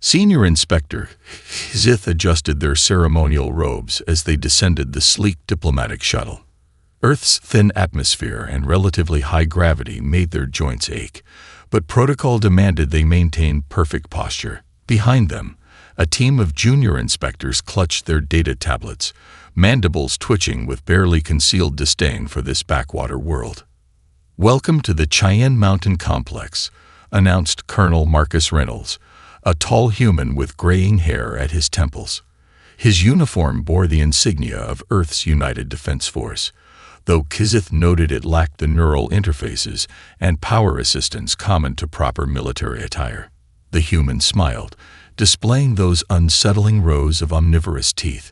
Senior Inspector Zith adjusted their ceremonial robes as they descended the sleek diplomatic shuttle. Earth's thin atmosphere and relatively high gravity made their joints ache, but protocol demanded they maintain perfect posture. Behind them, a team of junior inspectors clutched their data tablets, mandibles twitching with barely concealed disdain for this backwater world. "Welcome to the Cheyenne Mountain Complex," announced Colonel Marcus Reynolds, a tall human with graying hair at his temples. His uniform bore the insignia of Earth's United Defense Force, though Kizith noted it lacked the neural interfaces and power assistance common to proper military attire. The human smiled, displaying those unsettling rows of omnivorous teeth.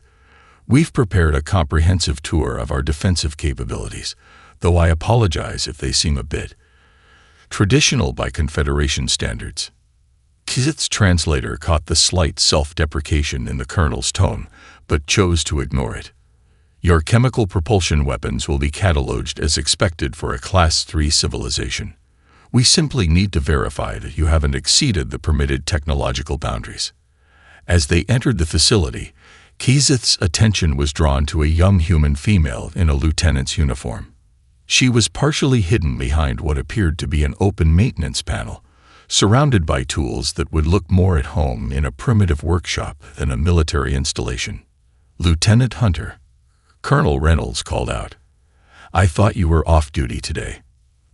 "We've prepared a comprehensive tour of our defensive capabilities, though I apologize if they seem a bit traditional by Confederation standards." Kizith's translator caught the slight self-deprecation in the colonel's tone, but chose to ignore it. "Your chemical propulsion weapons will be cataloged as expected for a Class 3 civilization. We simply need to verify that you haven't exceeded the permitted technological boundaries." As they entered the facility, Kizith's attention was drawn to a young human female in a lieutenant's uniform. She was partially hidden behind what appeared to be an open maintenance panel, surrounded by tools that would look more at home in a primitive workshop than a military installation. "Lieutenant Hunter," Colonel Reynolds called out. "I thought you were off duty today."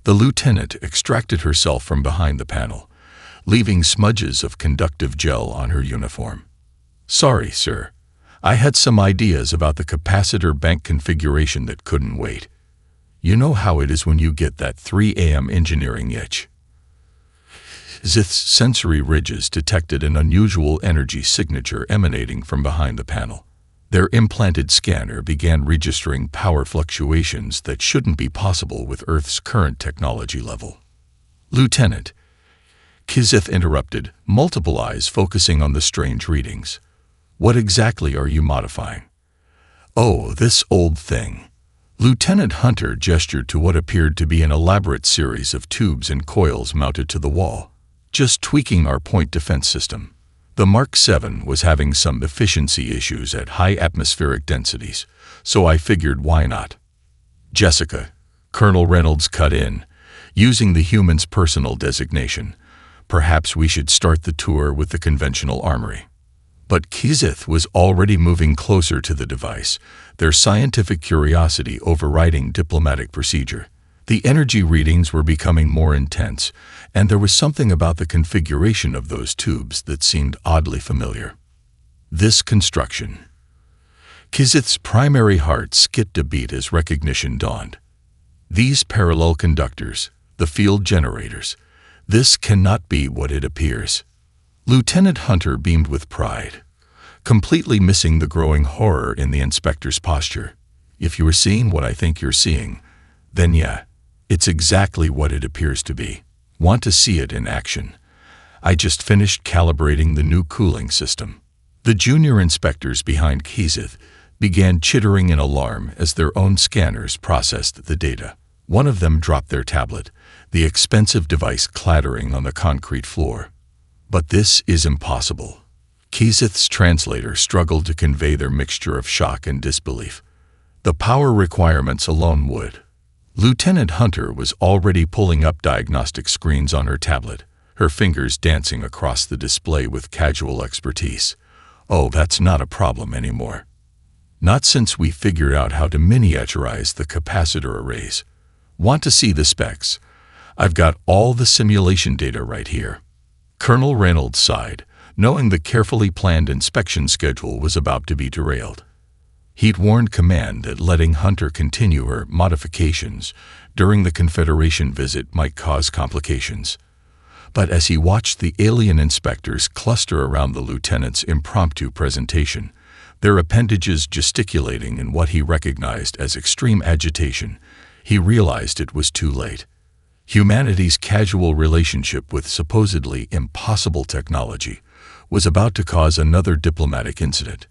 The lieutenant extracted herself from behind the panel, leaving smudges of conductive gel on her uniform. "Sorry, sir. I had some ideas about the capacitor bank configuration that couldn't wait. You know how it is when you get that 3 a.m. engineering itch." Zith's sensory ridges detected an unusual energy signature emanating from behind the panel. Their implanted scanner began registering power fluctuations that shouldn't be possible with Earth's current technology level. "Lieutenant," Kizith interrupted, multiple eyes focusing on the strange readings. "What exactly are you modifying?" "Oh, this old thing." Lieutenant Hunter gestured to what appeared to be an elaborate series of tubes and coils mounted to the wall. "Just tweaking our point defense system. The Mark 7 was having some efficiency issues at high atmospheric densities, so I figured why not." "Jessica," Colonel Reynolds cut in, using the human's personal designation. "Perhaps we should start the tour with the conventional armory." But Kizith was already moving closer to the device, their scientific curiosity overriding diplomatic procedure. The energy readings were becoming more intense, and there was something about the configuration of those tubes that seemed oddly familiar. This construction. Kizith's primary heart skipped a beat as recognition dawned. These parallel conductors, the field generators, this cannot be what it appears. Lieutenant Hunter beamed with pride, completely missing the growing horror in the inspector's posture. "If you are seeing what I think you're seeing, then yeah, it's exactly what it appears to be. Want to see it in action? I just finished calibrating the new cooling system." The junior inspectors behind Kizith began chittering in alarm as their own scanners processed the data. One of them dropped their tablet, the expensive device clattering on the concrete floor. "But this is impossible." Kizith's translator struggled to convey their mixture of shock and disbelief. "The power requirements alone would." Lieutenant Hunter was already pulling up diagnostic screens on her tablet, her fingers dancing across the display with casual expertise. "Oh, that's not a problem anymore. Not since we figured out how to miniaturize the capacitor arrays. Want to see the specs? I've got all the simulation data right here." Colonel Reynolds sighed, knowing the carefully planned inspection schedule was about to be derailed. He'd warned Command that letting Hunter continue her modifications during the Confederation visit might cause complications. But as he watched the alien inspectors cluster around the lieutenant's impromptu presentation, their appendages gesticulating in what he recognized as extreme agitation, he realized it was too late. Humanity's casual relationship with supposedly impossible technology was about to cause another diplomatic incident.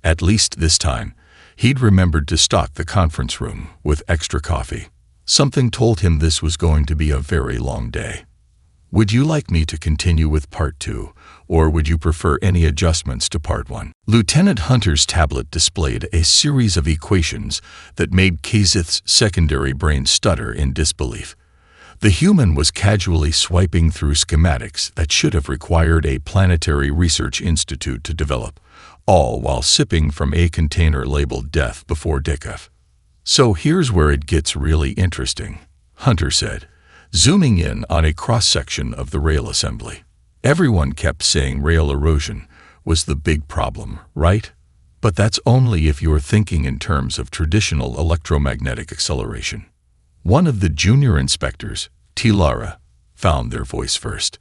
At least this time, he'd remembered to stock the conference room with extra coffee. Something told him this was going to be a very long day. Would you like me to continue with Part 2, or would you prefer any adjustments to Part 1? Lieutenant Hunter's tablet displayed a series of equations that made Kazith's secondary brain stutter in disbelief. The human was casually swiping through schematics that should have required a planetary research institute to develop, all while sipping from a container labeled Death Before Decaf. So here's where it gets really interesting, Hunter said, zooming in on a cross-section of the rail assembly. Everyone kept saying rail erosion was the big problem, right? But that's only if you're thinking in terms of traditional electromagnetic acceleration. One of the junior inspectors, Tilara, found their voice first.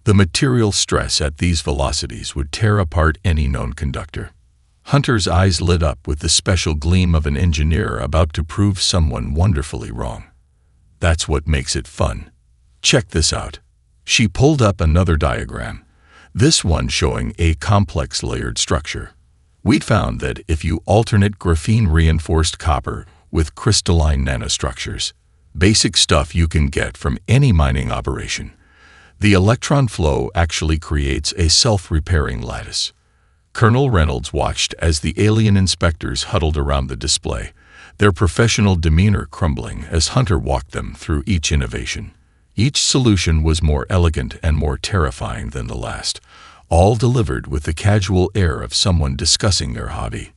The material stress at these velocities would tear apart any known conductor. Hunter's eyes lit up with the special gleam of an engineer about to prove someone wonderfully wrong. That's what makes it fun. Check this out. She pulled up another diagram, this one showing a complex layered structure. We'd found that if you alternate graphene-reinforced copper with crystalline nanostructures, basic stuff you can get from any mining operation, the electron flow actually creates a self-repairing lattice. Colonel Reynolds watched as the alien inspectors huddled around the display, their professional demeanor crumbling as Hunter walked them through each innovation. Each solution was more elegant and more terrifying than the last, all delivered with the casual air of someone discussing their hobby.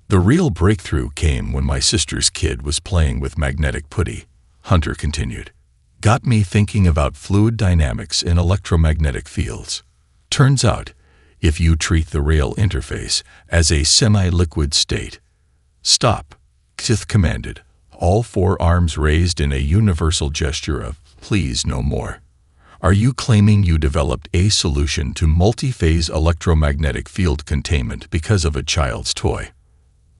The real breakthrough came when my sister's kid was playing with magnetic putty, Hunter continued. Got me thinking about fluid dynamics in electromagnetic fields. Turns out, if you treat the rail interface as a semi-liquid state. Stop, Sith commanded, all four arms raised in a universal gesture of, please no more. Are you claiming you developed a solution to multi-phase electromagnetic field containment because of a child's toy?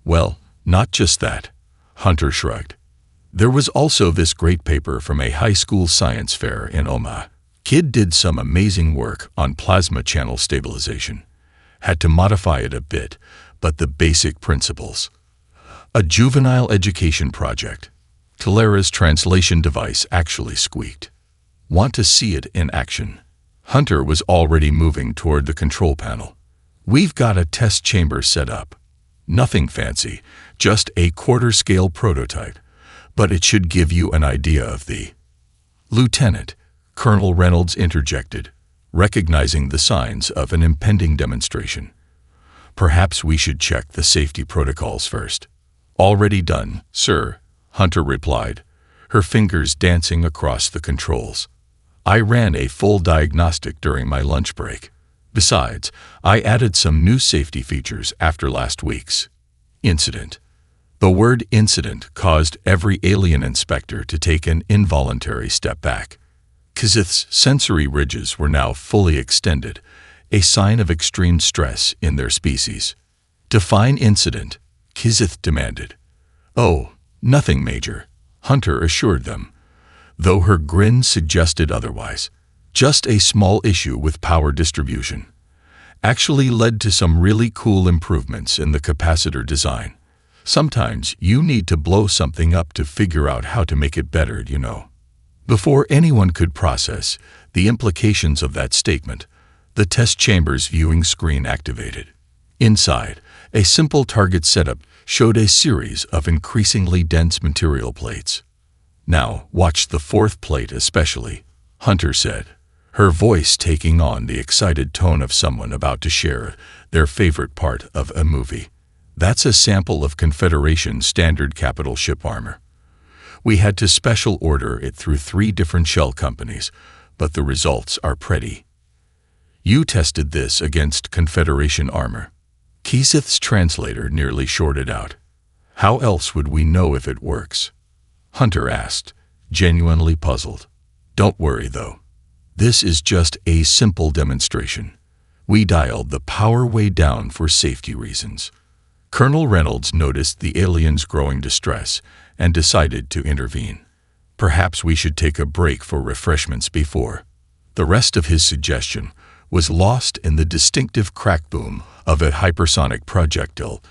Well, not just that, Hunter shrugged. There was also this great paper from a high school science fair in Omaha. Kid did some amazing work on plasma channel stabilization. Had to modify it a bit, but the basic principles. A juvenile education project. Tilara's translation device actually squeaked. Want to see it in action? Hunter was already moving toward the control panel. We've got a test chamber set up. Nothing fancy, just a quarter-scale prototype, but it should give you an idea of the... Lieutenant, Colonel Reynolds interjected, recognizing the signs of an impending demonstration. Perhaps we should check the safety protocols first. Already done, sir, Hunter replied, her fingers dancing across the controls. I ran a full diagnostic during my lunch break. Besides, I added some new safety features after last week's incident. The word incident caused every alien inspector to take an involuntary step back. Kazith's sensory ridges were now fully extended, a sign of extreme stress in their species. Define incident, Kazith demanded. Oh, nothing major, Hunter assured them, though her grin suggested otherwise. Just a small issue with power distribution. Actually led to some really cool improvements in the capacitor design. Sometimes you need to blow something up to figure out how to make it better, you know. Before anyone could process the implications of that statement, the test chamber's viewing screen activated. Inside, a simple target setup showed a series of increasingly dense material plates. Now, watch the fourth plate especially, Hunter said, her voice taking on the excited tone of someone about to share their favorite part of a movie. That's a sample of Confederation standard capital ship armor. We had to special order it through 3 different shell companies, but the results are pretty. You tested this against Confederation armor. Kazith's translator nearly shorted out. How else would we know if it works? Hunter asked, genuinely puzzled. Don't worry, though. This is just a simple demonstration. We dialed the power way down for safety reasons. Colonel Reynolds noticed the aliens' growing distress and decided to intervene. Perhaps we should take a break for refreshments before. The rest of his suggestion was lost in the distinctive crack boom of a hypersonic projectile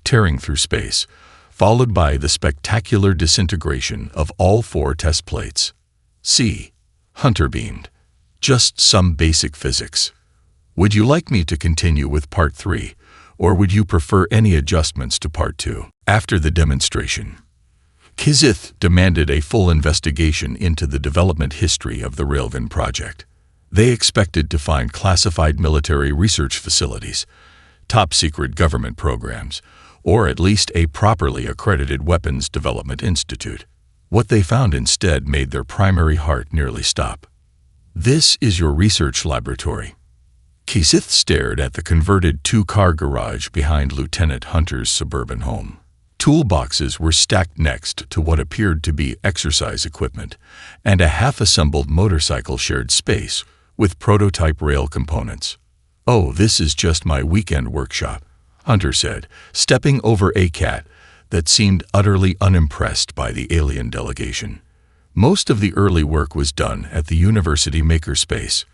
tearing through space, followed by the spectacular disintegration of all 4 test plates. See, Hunter beamed. Just some basic physics. Would you like me to continue with Part 3, or would you prefer any adjustments to Part 2? After the demonstration, Kizith demanded a full investigation into the development history of the Railgun project. They expected to find classified military research facilities, top-secret government programs, or at least a properly accredited weapons development institute. What they found instead made their primary heart nearly stop. "This is your research laboratory." Kizith stared at the converted two-car garage behind Lieutenant Hunter's suburban home. Toolboxes were stacked next to what appeared to be exercise equipment, and a half-assembled motorcycle shared space with prototype rail components. "Oh, this is just my weekend workshop," Hunter said, stepping over a cat that seemed utterly unimpressed by the alien delegation. Most of the early work was done at the university makerspace.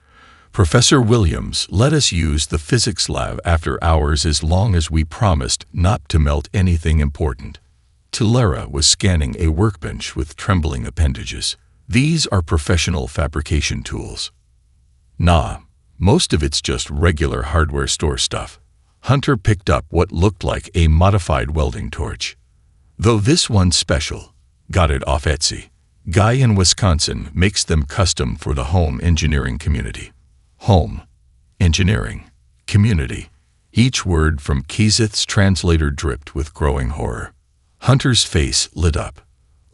Professor Williams let us use the physics lab after hours as long as we promised not to melt anything important. Tilera was scanning a workbench with trembling appendages. "These are professional fabrication tools." "Nah, most of it's just regular hardware store stuff." Hunter picked up what looked like a modified welding torch. "Though this one's special. Got it off Etsy. Guy in Wisconsin makes them custom for the home engineering community." Home, engineering, community. Each word from Kizith's translator dripped with growing horror. Hunter's face lit up.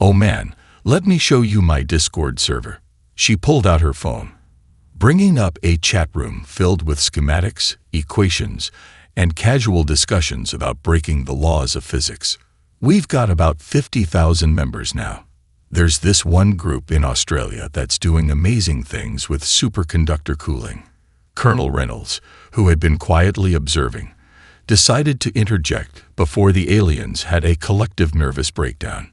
"Oh man, let me show you my Discord server." She pulled out her phone, bringing up a chat room filled with schematics, equations, and casual discussions about breaking the laws of physics. "We've got about 50,000 members now. There's this one group in Australia that's doing amazing things with superconductor cooling." Colonel Reynolds, who had been quietly observing, decided to interject before the aliens had a collective nervous breakdown.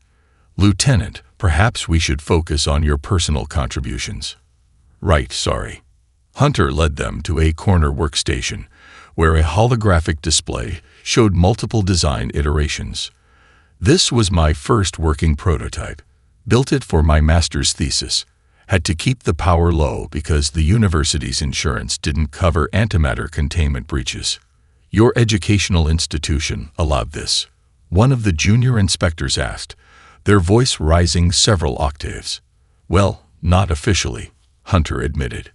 "Lieutenant, perhaps we should focus on your personal contributions." "Right, sorry." Hunter led them to a corner workstation, where a holographic display showed multiple design iterations. "This was my first working prototype. Built it for my master's thesis. Had to keep the power low because the university's insurance didn't cover antimatter containment breaches. Your educational institution allowed this?" one of the junior inspectors asked, their voice rising several octaves. "Well, not officially," Hunter admitted.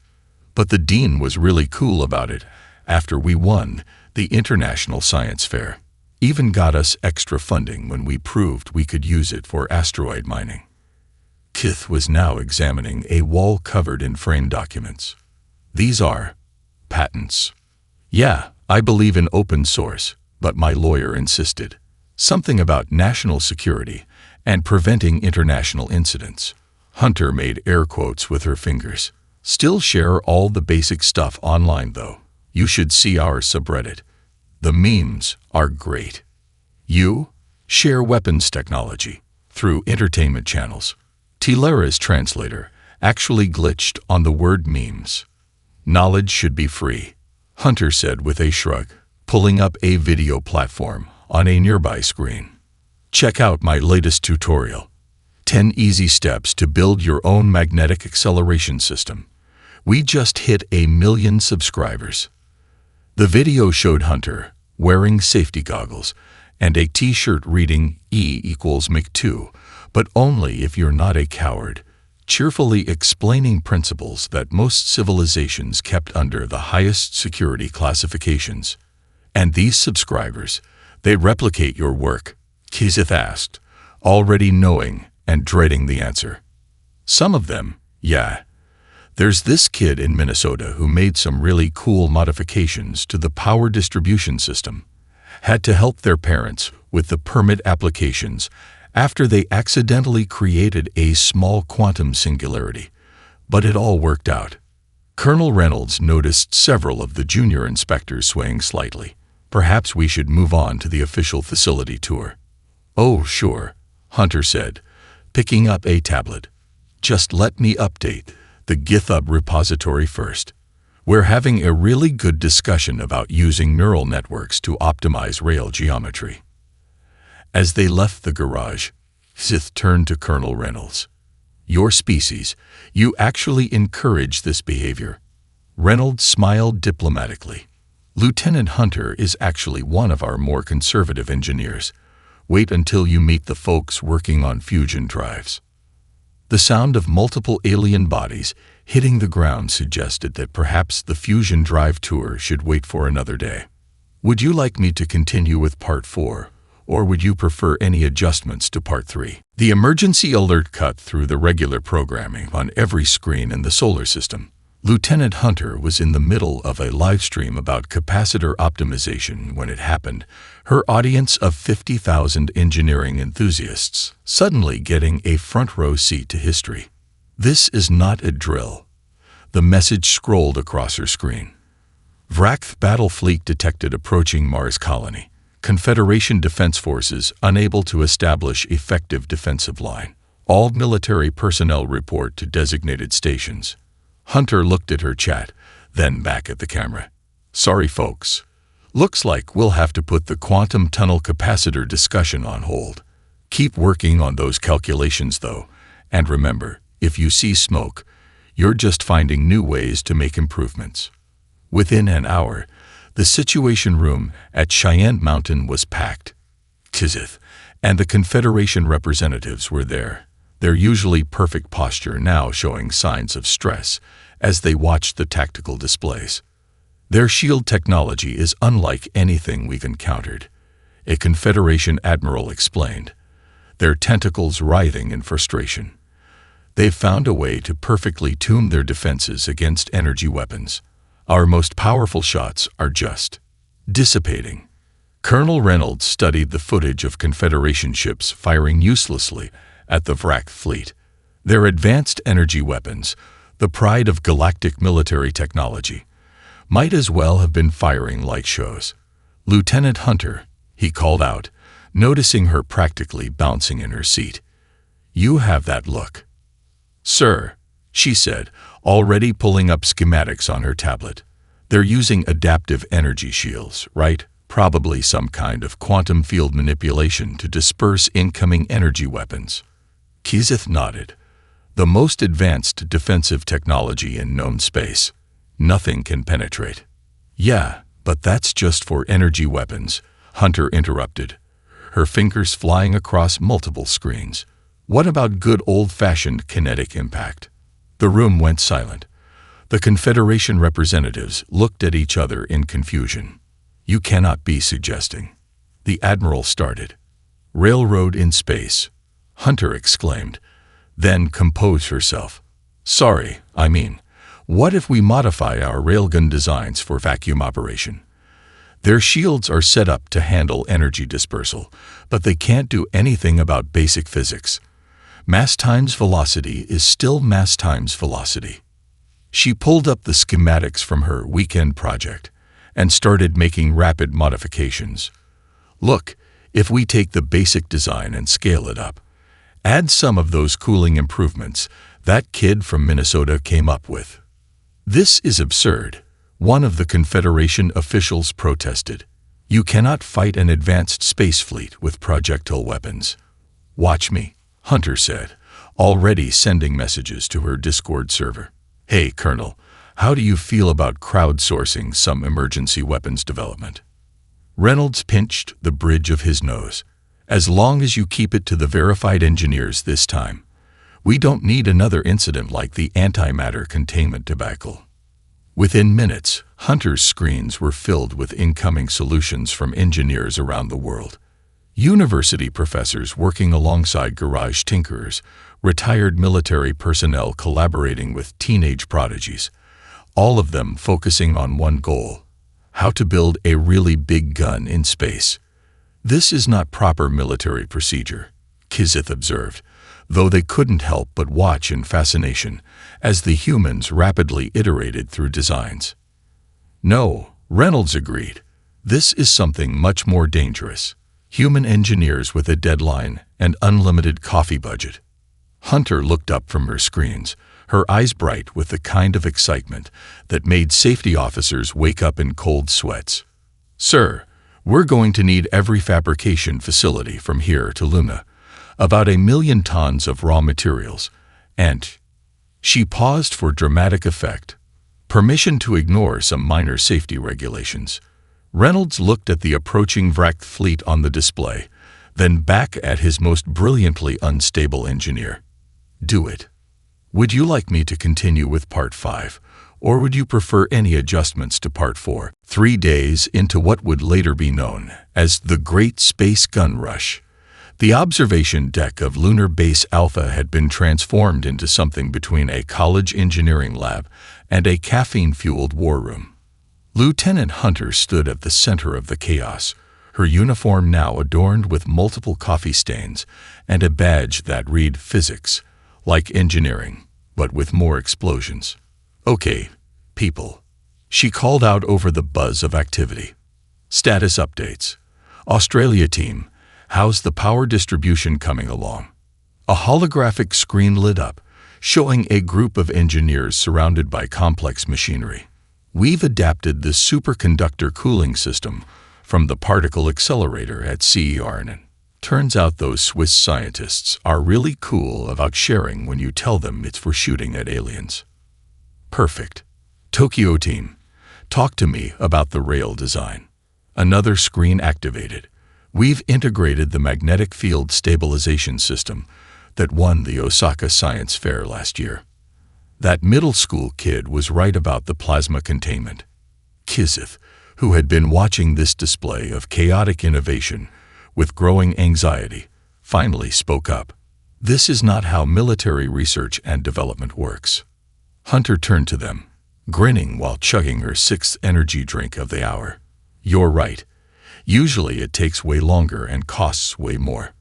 "But the dean was really cool about it after we won the International Science Fair. Even got us extra funding when we proved we could use it for asteroid mining." Kith was now examining a wall covered in framed documents. "These are patents." "Yeah, I believe in open source, but my lawyer insisted. Something about national security and preventing international incidents." Hunter made air quotes with her fingers. "Still share all the basic stuff online though. You should see our subreddit. The memes are great. You share weapons technology through entertainment channels." Tilera's translator actually glitched on the word memes. "Knowledge should be free," Hunter said with a shrug, pulling up a video platform on a nearby screen. "Check out my latest tutorial. 10 easy steps to build your own magnetic acceleration system. We just hit 1 million subscribers." The video showed Hunter wearing safety goggles and a t-shirt reading E=Mach2, but only if you're not a coward, cheerfully explaining principles that most civilizations kept under the highest security classifications. "And these subscribers, they replicate your work?" Kizith asked, already knowing and dreading the answer. "Some of them, yeah. There's this kid in Minnesota who made some really cool modifications to the power distribution system. Had to help their parents with the permit applications after they accidentally created a small quantum singularity, but it all worked out." Colonel Reynolds noticed several of the junior inspectors swaying slightly. "Perhaps we should move on to the official facility tour." "Oh, sure," Hunter said, picking up a tablet. "Just let me update the GitHub repository first. We're having a really good discussion about using neural networks to optimize rail geometry." As they left the garage, Sith turned to Colonel Reynolds. Your species, you actually encourage this behavior." Reynolds smiled diplomatically. "Lieutenant Hunter is actually one of our more conservative engineers. Wait until you meet the folks working on fusion drives." The sound of multiple alien bodies hitting the ground suggested that perhaps the fusion drive tour should wait for another day. "Would you like me to continue with Part 4, or would you prefer any adjustments to Part 3? The emergency alert cut through the regular programming on every screen in the solar system. Lieutenant Hunter was in the middle of a live stream about capacitor optimization when it happened, her audience of 50,000 engineering enthusiasts suddenly getting a front-row seat to history. "This is not a drill." The message scrolled across her screen. "Vrakth battle fleet detected approaching Mars colony. Confederation Defense Forces unable to establish effective defensive line. All military personnel report to designated stations." Hunter looked at her chat, then back at the camera. "Sorry, folks. Looks like we'll have to put the quantum tunnel capacitor discussion on hold. Keep working on those calculations, though, and remember, if you see smoke, you're just finding new ways to make improvements." Within an hour, the Situation Room at Cheyenne Mountain was packed. Kizith and the Confederation representatives were there, their usually perfect posture now showing signs of stress as they watched the tactical displays. "Their shield technology is unlike anything we've encountered," a Confederation admiral explained, their tentacles writhing in frustration. "They've found a way to perfectly tune their defenses against energy weapons. Our most powerful shots are just dissipating." Colonel Reynolds studied the footage of Confederation ships firing uselessly at the Vrakth fleet. Their advanced energy weapons, the pride of galactic military technology, might as well have been firing light shows. "Lieutenant Hunter," he called out, noticing her practically bouncing in her seat. "You have that look." "Sir," she said, already pulling up schematics on her tablet. "They're using adaptive energy shields, right? Probably some kind of quantum field manipulation to disperse incoming energy weapons." Kizith nodded. "The most advanced defensive technology in known space. Nothing can penetrate." "Yeah, but that's just for energy weapons," Hunter interrupted, her fingers flying across multiple screens. "What about good old-fashioned kinetic impact?" The room went silent. The Confederation representatives looked at each other in confusion. "You cannot be suggesting." The Admiral started. "Railroad in space," Hunter exclaimed, then composed herself. "Sorry, I mean, what if we modify our railgun designs for vacuum operation? Their shields are set up to handle energy dispersal, but they can't do anything about basic physics. Mass times velocity is still mass times velocity." She pulled up the schematics from her weekend project and started making rapid modifications. "Look, if we take the basic design and scale it up, add some of those cooling improvements that kid from Minnesota came up with." "This is absurd," one of the Confederation officials protested. "You cannot fight an advanced space fleet with projectile weapons." "Watch me," Hunter said, already sending messages to her Discord server. "Hey, Colonel, how do you feel about crowdsourcing some emergency weapons development?" Reynolds pinched the bridge of his nose. "As long as you keep it to the verified engineers this time. We don't need another incident like the antimatter containment debacle." Within minutes, Hunter's screens were filled with incoming solutions from engineers around the world. University professors working alongside garage tinkerers, retired military personnel collaborating with teenage prodigies, all of them focusing on one goal: how to build a really big gun in space. "This is not proper military procedure," Kizith observed, though they couldn't help but watch in fascination as the humans rapidly iterated through designs. "No," Reynolds agreed. "This is something much more dangerous. Human engineers with a deadline and unlimited coffee budget." Hunter looked up from her screens, her eyes bright with the kind of excitement that made safety officers wake up in cold sweats. "Sir, we're going to need every fabrication facility from here to Luna, about 1 million tons of raw materials, And she paused for dramatic effect. Permission to ignore some minor safety regulations. Reynolds looked at the approaching wrecked fleet on the display, then back at his most brilliantly unstable engineer. Do it. Would you like me to continue with Part 5, or would you prefer any adjustments to Part 4? 3 days into what would later be known as the Great Space Gun Rush, the observation deck of Lunar Base Alpha had been transformed into something between a college engineering lab and a caffeine-fueled war room. Lieutenant Hunter stood at the center of the chaos, her uniform now adorned with multiple coffee stains and a badge that read Physics, like engineering, but with more explosions. Okay, people. She called out over the buzz of activity. Status updates. Australia team, how's the power distribution coming along? A holographic screen lit up, showing a group of engineers surrounded by complex machinery. We've adapted the superconductor cooling system from the particle accelerator at CERN. Turns out those Swiss scientists are really cool about sharing when you tell them it's for shooting at aliens. Perfect. Tokyo team, talk to me about the rail design. Another screen activated. We've integrated the magnetic field stabilization system that won the Osaka Science Fair last year. That middle school kid was right about the plasma containment. Kizith, who had been watching this display of chaotic innovation with growing anxiety, finally spoke up. This is not how military research and development works. Hunter turned to them, grinning while chugging her 6th energy drink of the hour. You're right. Usually it takes way longer and costs way more.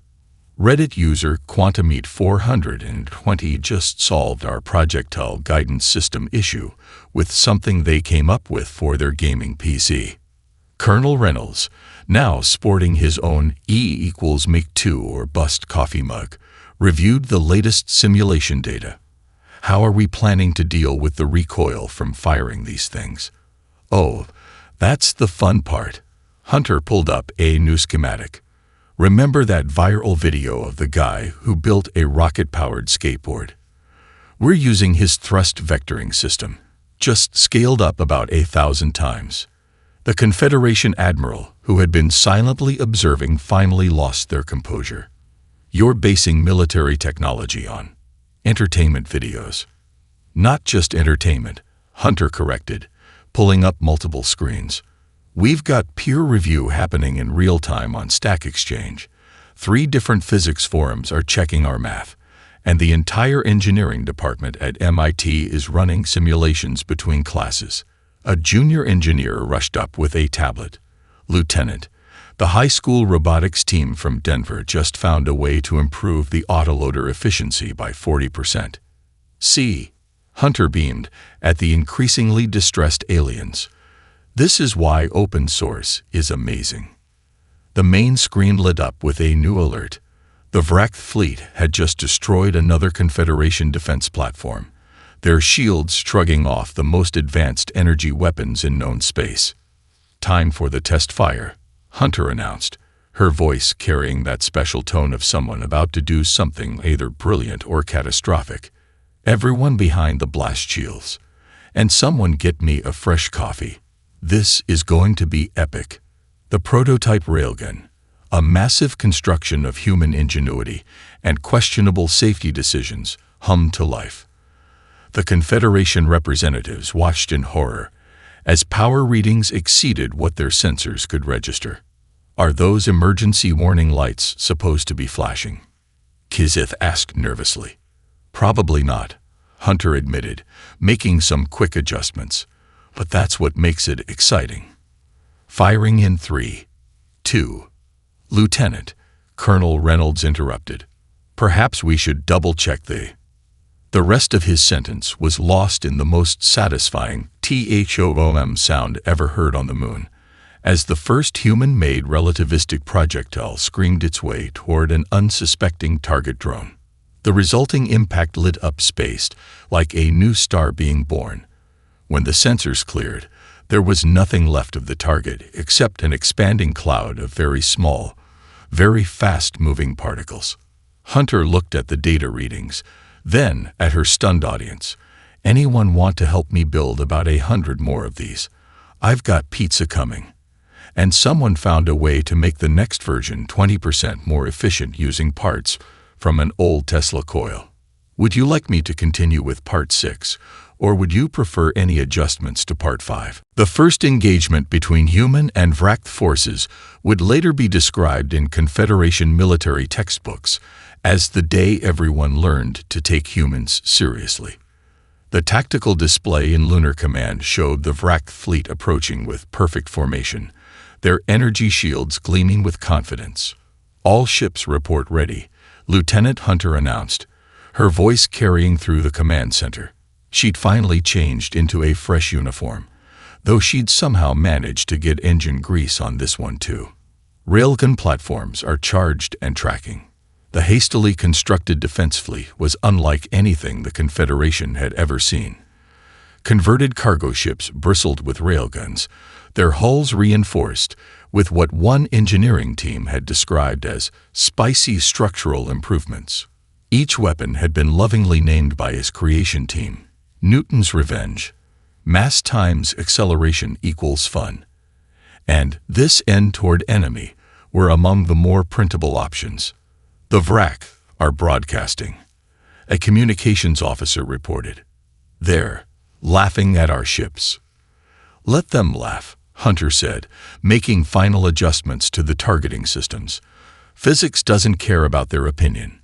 Reddit user QuantumEat420 just solved our projectile guidance system issue with something they came up with for their gaming PC. Colonel Reynolds, now sporting his own E=Mach2 or bust coffee mug, reviewed the latest simulation data. How are we planning to deal with the recoil from firing these things? Oh, that's the fun part. Hunter pulled up a new schematic. Remember that viral video of the guy who built a rocket-powered skateboard? We're using his thrust vectoring system, just scaled up about 1,000 times. The Confederation admiral, who had been silently observing, finally lost their composure. You're basing military technology on entertainment videos. Not just entertainment, Hunter corrected, pulling up multiple screens. We've got peer review happening in real time on Stack Exchange. 3 different physics forums are checking our math, and the entire engineering department at MIT is running simulations between classes. A junior engineer rushed up with a tablet. Lieutenant, the high school robotics team from Denver just found a way to improve the autoloader efficiency by 40%. See, Hunter beamed at the increasingly distressed aliens. This is why open source is amazing. The main screen lit up with a new alert. The wrecked fleet had just destroyed another Confederation defense platform, their shields shrugging off the most advanced energy weapons in known space. Time for the test fire, Hunter announced, her voice carrying that special tone of someone about to do something either brilliant or catastrophic. Everyone behind the blast shields. And someone get me a fresh coffee. This is going to be epic. The prototype railgun, a massive construction of human ingenuity and questionable safety decisions, hummed to life. The Confederation representatives watched in horror as power readings exceeded what their sensors could register. Are those emergency warning lights supposed to be flashing? Kizith asked nervously. Probably not, Hunter admitted, making some quick adjustments. But that's what makes it exciting. Firing in 3, 2. Lieutenant, Colonel Reynolds interrupted. Perhaps we should double-check the rest of his sentence was lost in the most satisfying THOOM sound ever heard on the moon, as the first human-made relativistic projectile screamed its way toward an unsuspecting target drone. The resulting impact lit up space like a new star being born. When the sensors cleared, there was nothing left of the target except an expanding cloud of very small, very fast-moving particles. Hunter looked at the data readings, Then, at her stunned audience, anyone want to help me build about 100 more of these? I've got pizza coming. And someone found a way to make the next version 20% more efficient using parts from an old Tesla coil. Would you like me to continue with Part 6, or would you prefer any adjustments to Part 5? The first engagement between human and Vrakth forces would later be described in Confederation military textbooks as the day everyone learned to take humans seriously. The tactical display in Lunar Command showed the Vrakth fleet approaching with perfect formation, their energy shields gleaming with confidence. "All ships report ready," Lieutenant Hunter announced, her voice carrying through the command center. She'd finally changed into a fresh uniform, though she'd somehow managed to get engine grease on this one too. Railgun platforms are charged and tracking. The hastily constructed defense fleet was unlike anything the Confederation had ever seen. Converted cargo ships bristled with railguns, their hulls reinforced with what one engineering team had described as spicy structural improvements. Each weapon had been lovingly named by his creation team: Newton's Revenge, mass times acceleration equals fun, and this end toward enemy were among the more printable options. "The Vrakth are broadcasting," a communications officer reported. "They're laughing at our ships." "Let them laugh," Hunter said, making final adjustments to the targeting systems. "Physics doesn't care about their opinion.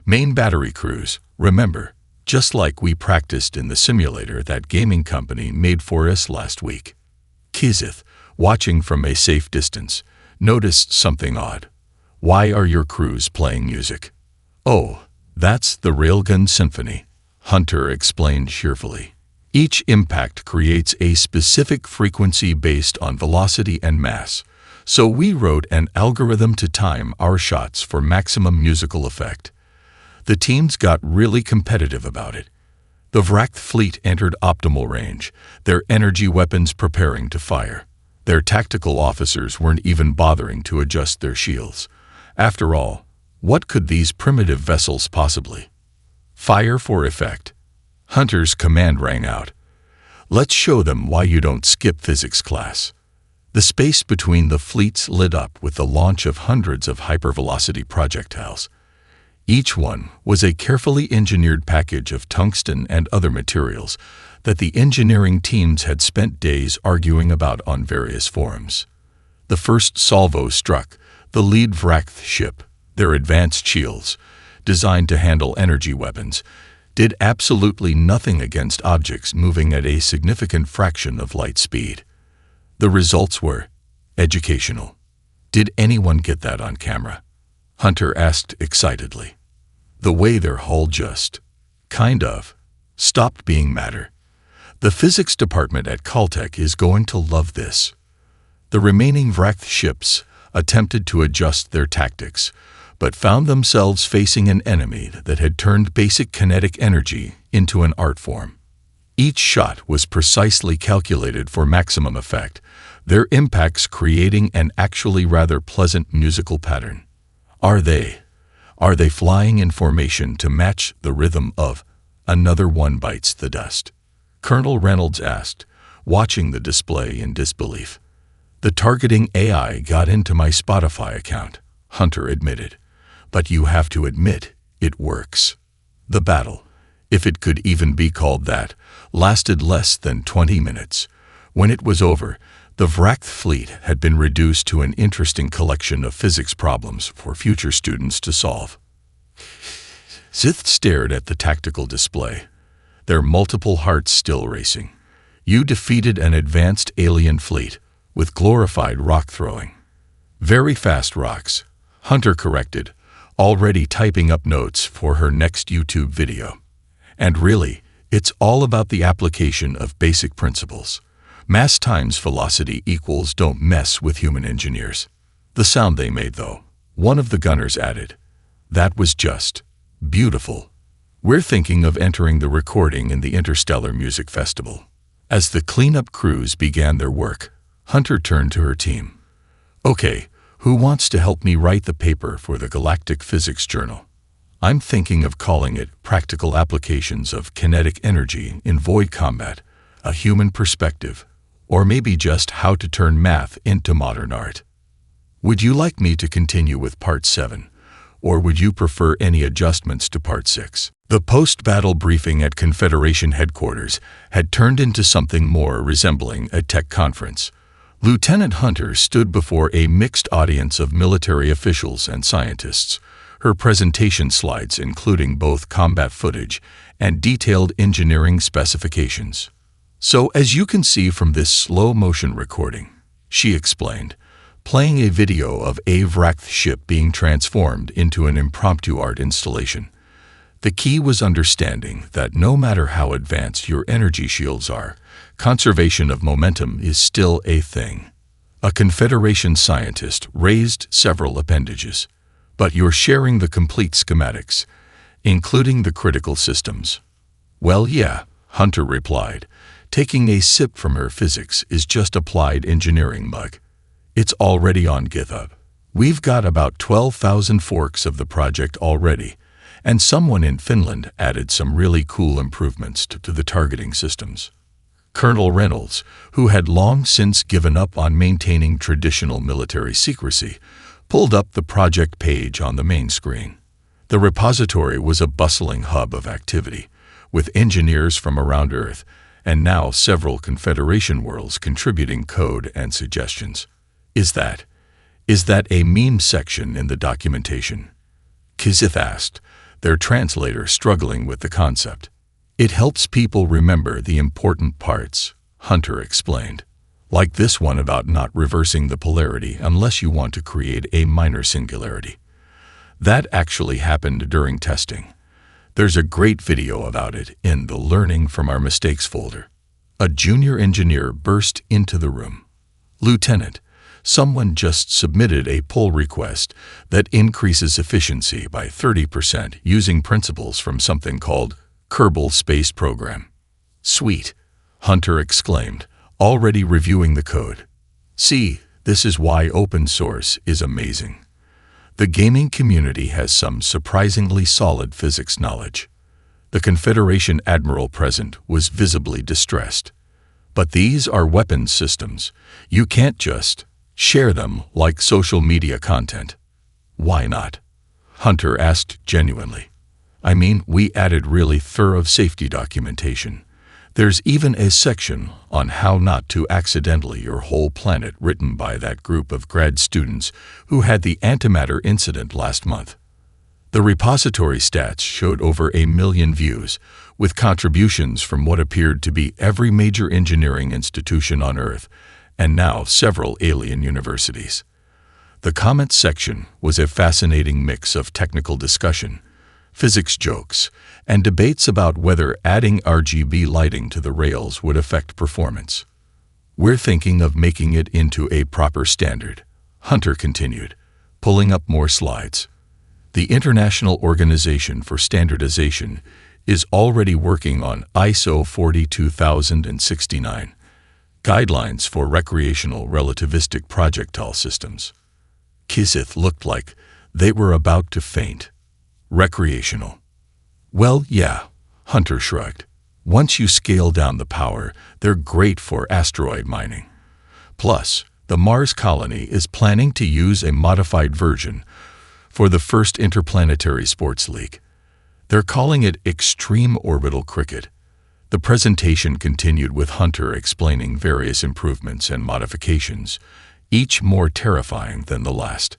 Main battery crews, remember, just like we practiced in the simulator that gaming company made for us last week." Kizith, watching from a safe distance, noticed something odd. "Why are your crews playing music?" "Oh, that's the Railgun Symphony," Hunter explained cheerfully. "Each impact creates a specific frequency based on velocity and mass, so we wrote an algorithm to time our shots for maximum musical effect." The teams got really competitive about it. The Vrakth fleet entered optimal range, their energy weapons preparing to fire. Their tactical officers weren't even bothering to adjust their shields. After all, what could these primitive vessels possibly? "Fire for effect." Hunter's command rang out. "Let's show them why you don't skip physics class." The space between the fleets lit up with the launch of hundreds of hypervelocity projectiles. Each one was a carefully engineered package of tungsten and other materials that the engineering teams had spent days arguing about on various forums. The first salvo struck the lead Vrakth ship. Their advanced shields, designed to handle energy weapons, did absolutely nothing against objects moving at a significant fraction of light speed. The results were educational. "Did anyone get that on camera?" Hunter asked excitedly. "The way their hull just, kind of, stopped being matter. The physics department at Caltech is going to love this." The remaining Vrakth ships attempted to adjust their tactics, but found themselves facing an enemy that had turned basic kinetic energy into an art form. Each shot was precisely calculated for maximum effect, their impacts creating an actually rather pleasant musical pattern. Are they flying in formation to match the rhythm of "Another One Bites the Dust"? Colonel Reynolds asked, watching the display in disbelief. "The targeting AI got into my Spotify account," Hunter admitted. "But you have to admit, it works." The battle, if it could even be called that, lasted less than 20 minutes. When it was over, the Vrakth fleet had been reduced to an interesting collection of physics problems for future students to solve. Sith stared at the tactical display, their multiple hearts still racing. "You defeated an advanced alien fleet with glorified rock throwing." "Very fast rocks," Hunter corrected, already typing up notes for her next YouTube video. "And really, it's all about the application of basic principles. Mass times velocity equals don't mess with human engineers." "The sound they made, though," one of the gunners added. "That was just beautiful. We're thinking of entering the recording in the Interstellar Music Festival." As the cleanup crews began their work, Hunter turned to her team. "Okay, who wants to help me write the paper for the Galactic Physics Journal?" I'm thinking of calling it Practical Applications of Kinetic Energy in Void Combat, a Human Perspective, or maybe just How to Turn Math into Modern Art. Would you like me to continue with Part 7, or would you prefer any adjustments to Part 6? The post-battle briefing at Confederation headquarters had turned into something more resembling a tech conference. Lieutenant Hunter stood before a mixed audience of military officials and scientists, her presentation slides including both combat footage and detailed engineering specifications. So, as you can see from this slow-motion recording, she explained, playing a video of a Vract ship being transformed into an impromptu art installation. The key was understanding that no matter how advanced your energy shields are, conservation of momentum is still a thing. A Confederation scientist raised several appendages, but you're sharing the complete schematics, including the critical systems. Well, yeah, Hunter replied, taking a sip from her physics is just applied engineering mug. It's already on GitHub. We've got about 12,000 forks of the project already, and someone in Finland added some really cool improvements to the targeting systems. Colonel Reynolds, who had long since given up on maintaining traditional military secrecy, pulled up the project page on the main screen. The repository was a bustling hub of activity, with engineers from around Earth, and now several Confederation worlds contributing code and suggestions. Is that a meme section in the documentation? Kizith asked, their translator struggling with the concept. It helps people remember the important parts, Hunter explained. Like this one about not reversing the polarity unless you want to create a minor singularity. That actually happened during testing. There's a great video about it in the Learning from Our Mistakes folder. A junior engineer burst into the room. Lieutenant, someone just submitted a pull request that increases efficiency by 30% using principles from something called Kerbal Space Program. Sweet, Hunter exclaimed, already reviewing the code. See, this is why open source is amazing. The gaming community has some surprisingly solid physics knowledge. The Confederation admiral present was visibly distressed. But these are weapons systems. You can't just share them like social media content. Why not? Hunter asked genuinely. I mean, we added really thorough safety documentation. There's even a section on how not to accidentally your whole planet written by that group of grad students who had the antimatter incident last month. The repository stats showed over 1 million views, with contributions from what appeared to be every major engineering institution on Earth, and now several alien universities. The comments section was a fascinating mix of technical discussion, physics jokes, and debates about whether adding RGB lighting to the rails would affect performance. We're thinking of making it into a proper standard, Hunter continued, pulling up more slides. The International Organization for Standardization is already working on ISO 42069, Guidelines for Recreational Relativistic Projectile Systems. Kizith looked like they were about to faint. Recreational. Well, yeah, Hunter shrugged. Once you scale down the power, they're great for asteroid mining. Plus, the Mars colony is planning to use a modified version for the first interplanetary sports league. They're calling it Extreme Orbital Cricket. The presentation continued with Hunter explaining various improvements and modifications, each more terrifying than the last.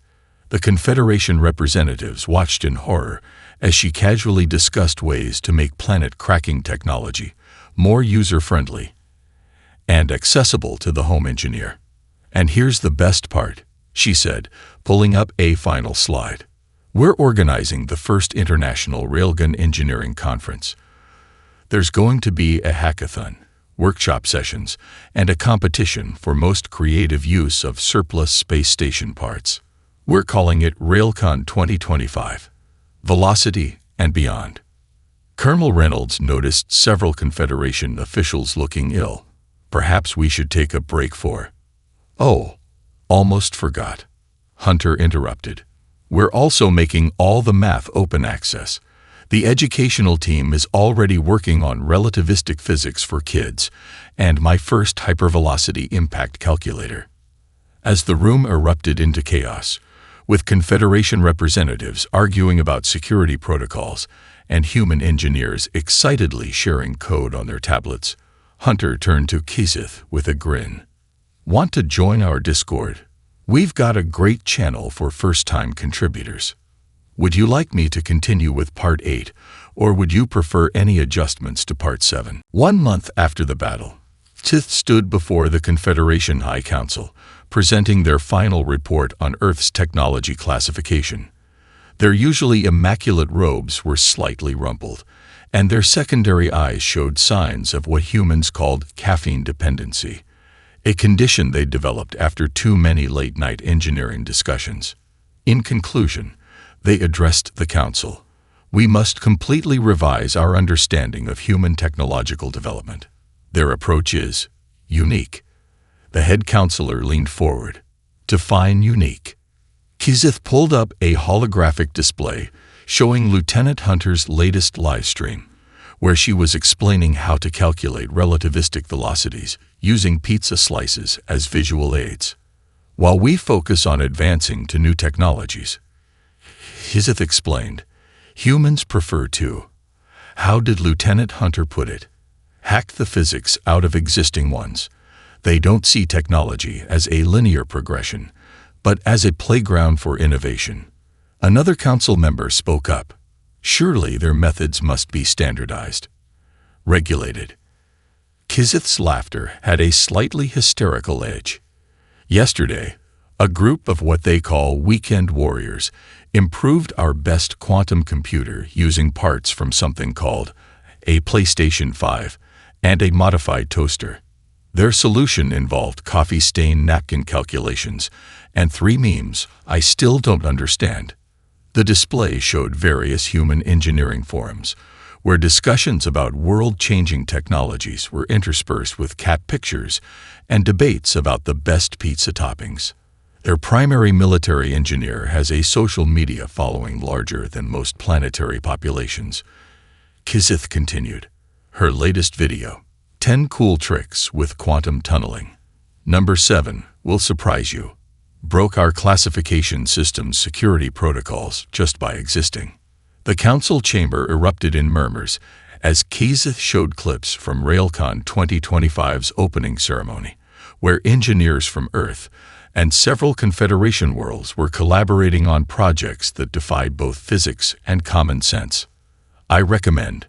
The Confederation representatives watched in horror as she casually discussed ways to make planet-cracking technology more user-friendly and accessible to the home engineer. And here's the best part, she said, pulling up a final slide. We're organizing the first International Railgun Engineering Conference. There's going to be a hackathon, workshop sessions, and a competition for most creative use of surplus space station parts. We're calling it Railcon 2025, Velocity and Beyond. Colonel Reynolds noticed several Confederation officials looking ill. Perhaps we should take a break for... Oh, almost forgot. Hunter interrupted. We're also making all the math open access. The educational team is already working on relativistic physics for kids and my first hypervelocity impact calculator. As the room erupted into chaos, with Confederation representatives arguing about security protocols and human engineers excitedly sharing code on their tablets, Hunter turned to Kizith with a grin. Want to join our Discord? We've got a great channel for first-time contributors. Would you like me to continue with Part 8, or would you prefer any adjustments to Part 7? 1 month after the battle, Kizith stood before the Confederation High Council, presenting their final report on Earth's technology classification. Their usually immaculate robes were slightly rumpled, and their secondary eyes showed signs of what humans called caffeine dependency, a condition they developed after too many late-night engineering discussions. In conclusion, they addressed the council. We must completely revise our understanding of human technological development. Their approach is unique. The head counselor leaned forward. Define unique. Kizith pulled up a holographic display showing Lieutenant Hunter's latest live stream, where she was explaining how to calculate relativistic velocities using pizza slices as visual aids. While we focus on advancing to new technologies, Kizith explained, humans prefer to, how did Lieutenant Hunter put it, hack the physics out of existing ones. They don't see technology as a linear progression, but as a playground for innovation. Another council member spoke up. Surely their methods must be standardized, regulated. Kizith's laughter had a slightly hysterical edge. Yesterday, a group of what they call weekend warriors improved our best quantum computer using parts from something called a PlayStation 5 and a modified toaster. Their solution involved coffee stain napkin calculations and 3 memes I still don't understand. The display showed various human engineering forums, where discussions about world-changing technologies were interspersed with cat pictures and debates about the best pizza toppings. Their primary military engineer has a social media following larger than most planetary populations. Kizith continued. Her latest video, 10 cool tricks with quantum tunneling. Number 7 will surprise you. Broke our classification system's security protocols just by existing. The council chamber erupted in murmurs as Kizith showed clips from Railgun 2025's opening ceremony, where engineers from Earth and several Confederation worlds were collaborating on projects that defied both physics and common sense. I recommend,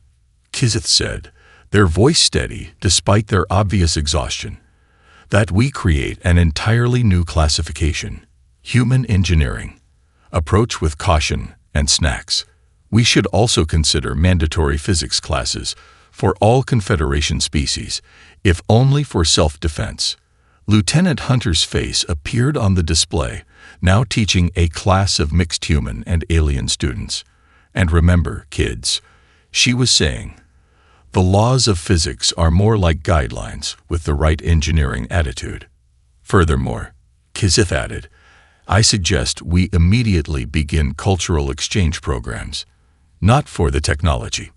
Kizith said, their voice steady despite their obvious exhaustion, that we create an entirely new classification, human engineering. Approach with caution and snacks. We should also consider mandatory physics classes for all Confederation species, if only for self-defense. Lieutenant Hunter's face appeared on the display, now teaching a class of mixed human and alien students. And remember, kids, she was saying, the laws of physics are more like guidelines with the right engineering attitude. Furthermore, Kizith added, I suggest we immediately begin cultural exchange programs. Not for the technology.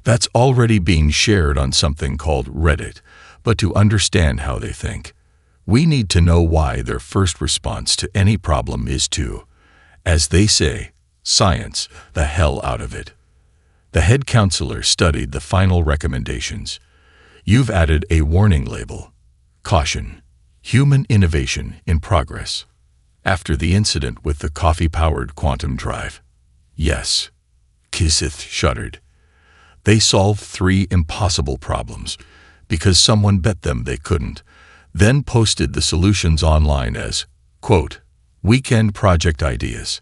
That's already being shared on something called Reddit, but to understand how they think. We need to know why their first response to any problem is to, as they say, science the hell out of it. The head counselor studied the final recommendations. You've added a warning label. Caution. Human innovation in progress. After the incident with the coffee-powered quantum drive. Yes. Kizith shuddered. They solved 3 impossible problems because someone bet them they couldn't, then posted the solutions online as, quote, weekend project ideas.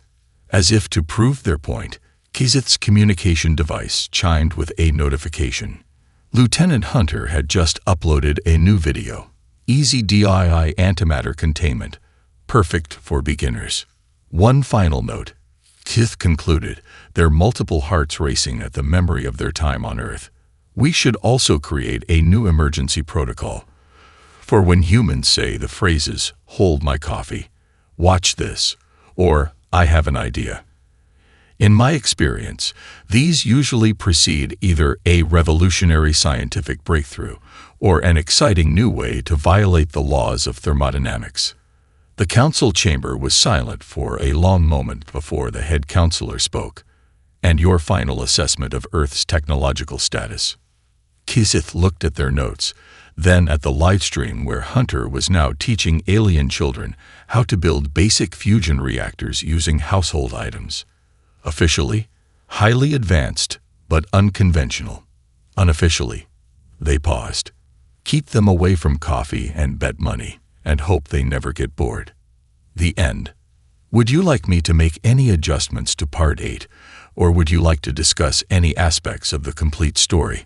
As if to prove their point, Kizith's communication device chimed with a notification. Lieutenant Hunter had just uploaded a new video. Easy DIY antimatter containment. Perfect for beginners. One final note. Kizith concluded, their multiple hearts racing at the memory of their time on Earth. We should also create a new emergency protocol. For when humans say the phrases, hold my coffee, watch this, or I have an idea. In my experience, these usually precede either a revolutionary scientific breakthrough or an exciting new way to violate the laws of thermodynamics. The council chamber was silent for a long moment before the head counselor spoke. And your final assessment of Earth's technological status. Kisith looked at their notes, then at the livestream where Hunter was now teaching alien children how to build basic fusion reactors using household items. Officially, highly advanced, but unconventional. Unofficially, they paused. Keep them away from coffee and bet money, and hope they never get bored. The end. Would you like me to make any adjustments to Part 8, or would you like to discuss any aspects of the complete story?